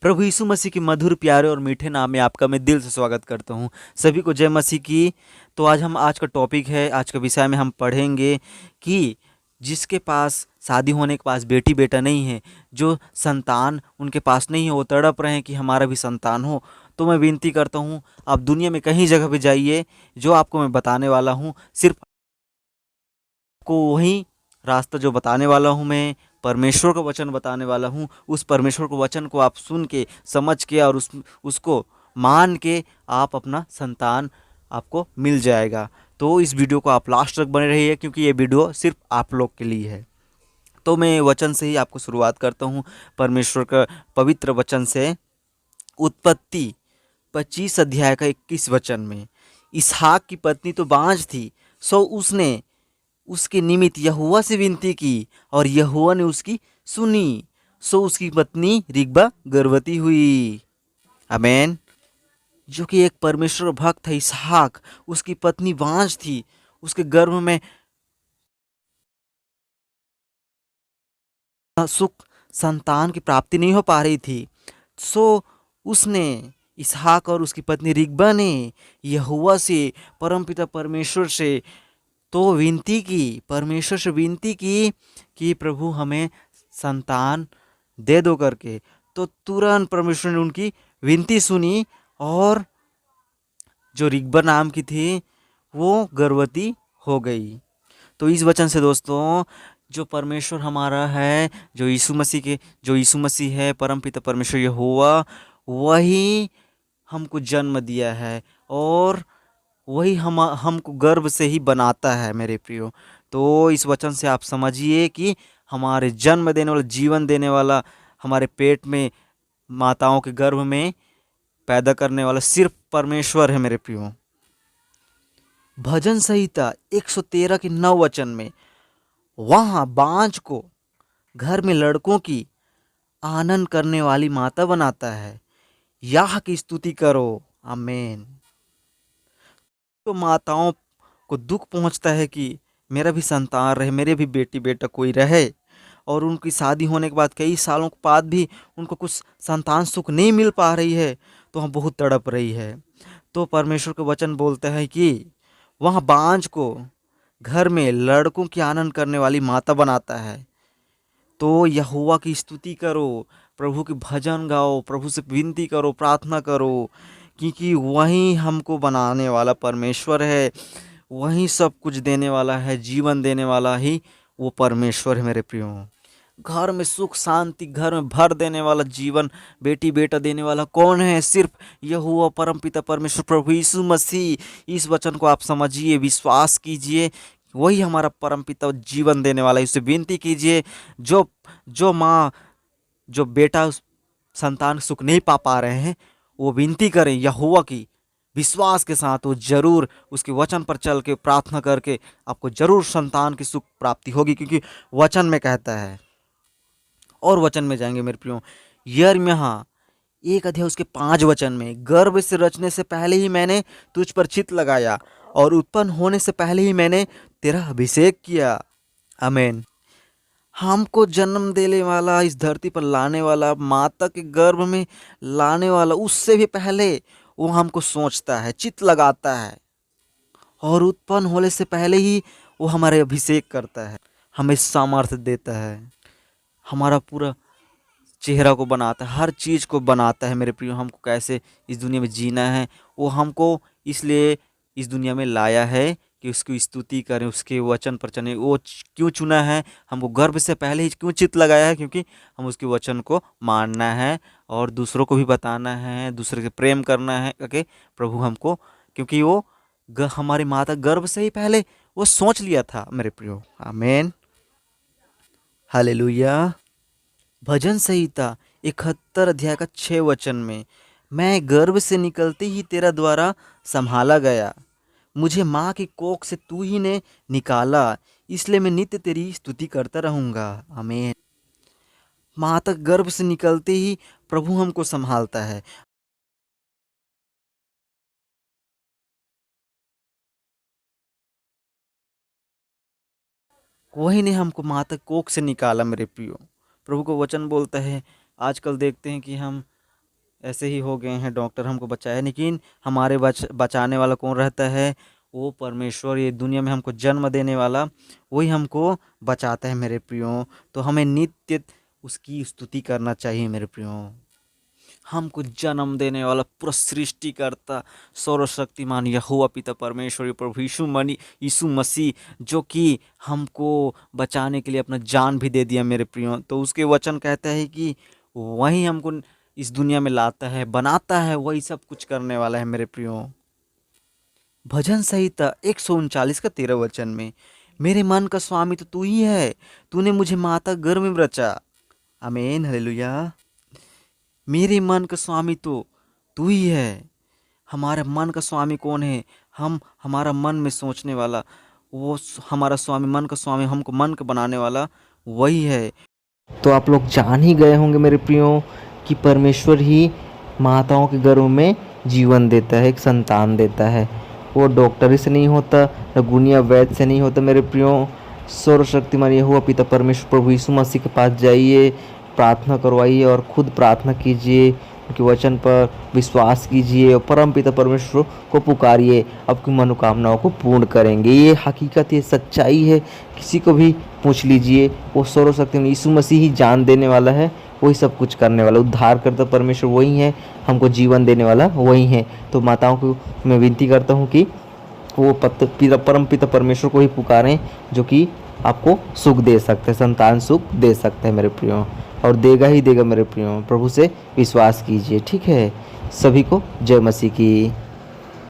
प्रभु यीशु मसीह के मधुर प्यारे और मीठे नाम में आपका मैं दिल से स्वागत करता हूँ। सभी को जय मसीह की। तो आज का टॉपिक है, आज का विषय में हम पढ़ेंगे कि जिसके पास शादी होने के पास बेटी बेटा नहीं है, जो संतान उनके पास नहीं है, वो तड़प रहे हैं कि हमारा भी संतान हो। तो मैं विनती करता हूँ, आप दुनिया में कहीं जगह पे जाइए, जो आपको मैं बताने वाला हूँ सिर्फ को वही रास्ता जो बताने वाला हूँ मैं, परमेश्वर का वचन बताने वाला हूँ। उस परमेश्वर के वचन को आप सुन के, समझ के और उसको मान के आप अपना संतान आपको मिल जाएगा। तो इस वीडियो को आप लास्ट तक बने रहिए, क्योंकि ये वीडियो सिर्फ आप लोग के लिए है। तो मैं वचन से ही आपको शुरुआत करता हूँ, परमेश्वर का पवित्र वचन से। उत्पत्ति 25 अध्याय का 21 वचन में, इसहाक की पत्नी तो बाँझ थी, सो उसने उसके निमित्त यहोवा से विनती की और यहोवा ने उसकी सुनी, सो उसकी पत्नी रिबका गर्भवती हुई। आमेन। जो कि एक परमेश्वर भक्त है इसहाक, उसकी पत्नी बाँझ थी, उसके गर्भ में सुख संतान की प्राप्ति नहीं हो पा रही थी। सो उसने, इसहाक और उसकी पत्नी रिबका ने यहोवा से, परमपिता परमेश्वर से तो विनती की, परमेश्वर से विनती की कि प्रभु हमें संतान दे दो करके। तो तुरंत परमेश्वर ने उनकी विनती सुनी और जो रिबका नाम की थी वो गर्भवती हो गई। तो इस वचन से दोस्तों, जो परमेश्वर हमारा है, जो यीशु मसीह है, परमपिता परमेश्वर यहोवा, वही हमको जन्म दिया है और वही हमको गर्भ से ही बनाता है मेरे प्रियो। तो इस वचन से आप समझिए कि हमारे जन्म देने वाला, जीवन देने वाला, हमारे पेट में, माताओं के गर्भ में पैदा करने वाला सिर्फ परमेश्वर है मेरे प्रियो। भजन संहिता 113 के 9 वचन में, वहाँ बाँझ को घर में लड़कों की आनंद करने वाली माता बनाता है, याह की स्तुति करो। आमेन। तो माताओं को दुख पहुंचता है कि मेरा भी संतान रहे, मेरे भी बेटी बेटा कोई रहे, और उनकी शादी होने के बाद कई सालों के बाद भी उनको कुछ संतान सुख नहीं मिल पा रही है, तो हम बहुत तड़प रही है। तो परमेश्वर का वचन बोलता है कि वह बाँझ को घर में लड़कों की आनंद करने वाली माता बनाता है। तो यहोवा की स्तुति करो, प्रभु के भजन गाओ, प्रभु से विनती करो, प्रार्थना करो, क्योंकि वही हमको बनाने वाला परमेश्वर है, वही सब कुछ देने वाला है, जीवन देने वाला ही वो परमेश्वर है मेरे प्रियो। घर में सुख शांति, घर में भर देने वाला, जीवन बेटी बेटा देने वाला कौन है? सिर्फ यहोवा परमपिता परमेश्वर प्रभु यीशु मसीह। इस वचन को आप समझिए, विश्वास कीजिए, वही हमारा परमपिता जीवन देने वाला है। उससे विनती कीजिए, जो जो माँ, जो बेटा संतान सुख नहीं पा रहे हैं, वो विनती करें यहोवा की, विश्वास के साथ। वो जरूर उसके वचन पर चल के प्रार्थना करके आपको जरूर संतान की सुख प्राप्ति होगी, क्योंकि वचन में कहता है। और वचन में जाएंगे मेरे प्रियो, यिर्मयाह 1 अध्याय उसके 5 वचन में, गर्भ से रचने से पहले ही मैंने तुझ पर चित्त लगाया और उत्पन्न होने से पहले ही मैंने तेरा अभिषेक किया। आमेन। हमको जन्म देने वाला, इस धरती पर लाने वाला, माता के गर्भ में लाने वाला, उससे भी पहले वो हमको सोचता है, चित्त लगाता है, और उत्पन्न होने से पहले ही वो हमारे अभिषेक करता है, हमें सामर्थ्य देता है, हमारा पूरा चेहरा को बनाता है, हर चीज़ को बनाता है मेरे प्रियो। हमको कैसे इस दुनिया में जीना है, वो हमको इसलिए इस दुनिया में लाया है कि उसकी स्तुति करें, उसके वचन पर चलें। वो क्यों चुना है, हमको गर्भ से पहले ही क्यों चित्त लगाया है? क्योंकि हम उसके वचन को मानना है और दूसरों को भी बताना है, दूसरे से प्रेम करना है करके प्रभु हमको, क्योंकि वो हमारी माता गर्भ से ही पहले वो सोच लिया था मेरे प्रियो। आमेन, हालेलुया। भजन संहिता 71 अध्याय का 6 वचन में, मैं गर्भ से निकलते ही तेरा द्वारा संभाला गया, मुझे माँ की कोख से तू ही ने निकाला, इसलिए मैं नित्य तेरी स्तुति करता रहूंगा। आमीन। माता गर्भ से निकलते ही प्रभु हमको संभालता है। वही ने हमको माता कोख से निकाला मेरे प्रियो। प्रभु को वचन बोलता है, आजकल देखते हैं कि हम ऐसे ही हो गए हैं, डॉक्टर हमको बचाए, लेकिन हमारे बचाने वाला कौन रहता है? वो परमेश्वर, ये दुनिया में हमको जन्म देने वाला, वही हमको बचाता है मेरे प्रियो। तो हमें नित्य उसकी स्तुति करना चाहिए मेरे प्रियो। हमको जन्म देने वाला पूरा सृष्टिकर्ता सर्वशक्तिमान यहोवा पिता परमेश्वर प्रभु यीशु मसीह, जो कि हमको बचाने के लिए अपना जान भी दे दिया मेरे प्रियो। तो उसके वचन कहता है कि वही हमको इस दुनिया में लाता है, बनाता है, वही सब कुछ करने वाला है मेरे प्रियो। भजन संहिता 139 का 13 वचन में, मेरे मन का स्वामी तो तू ही है, तूने मुझे माता गर्भ में रचा। आमीन, हालेलुया। मेरे मन का स्वामी तो तू ही है। हमारे मन का स्वामी कौन है? हमारा मन में सोचने वाला, वो हमारा स्वामी, मन का स्वामी, हमको मन का बनाने वाला वही है। तो आप लोग जान ही गए होंगे मेरे प्रियो कि परमेश्वर ही माताओं के गर्भ में जीवन देता है, एक संतान देता है। वो डॉक्टर से नहीं होता, न गुनिया वैद्य से नहीं होता मेरे प्रियो। सर्वशक्तिमान यहोवा पिता परमेश्वर प्रभु यीशु मसीह के पास जाइए, प्रार्थना करवाइए और खुद प्रार्थना कीजिए, उनके वचन पर विश्वास कीजिए और परम पिता परमेश्वर को पुकारिए, आपकी मनोकामनाओं को पूर्ण करेंगे। ये हकीकत, ये सच्चाई है। किसी को भी पूछ लीजिए, वो सर्वशक्तिमान यीशु मसीह ही जान देने वाला है, वही सब कुछ करने वाला, उद्धार करता परमेश्वर वही है, हमको जीवन देने वाला वही है। तो माताओं को मैं विनती करता हूँ कि वो परम पिता परमेश्वर को ही पुकारें, जो कि आपको सुख दे सकते हैं, संतान सुख दे सकते हैं मेरे प्रियो, और देगा ही देगा मेरे प्रियो। प्रभु से विश्वास कीजिए, ठीक है। सभी को जय मसीह की।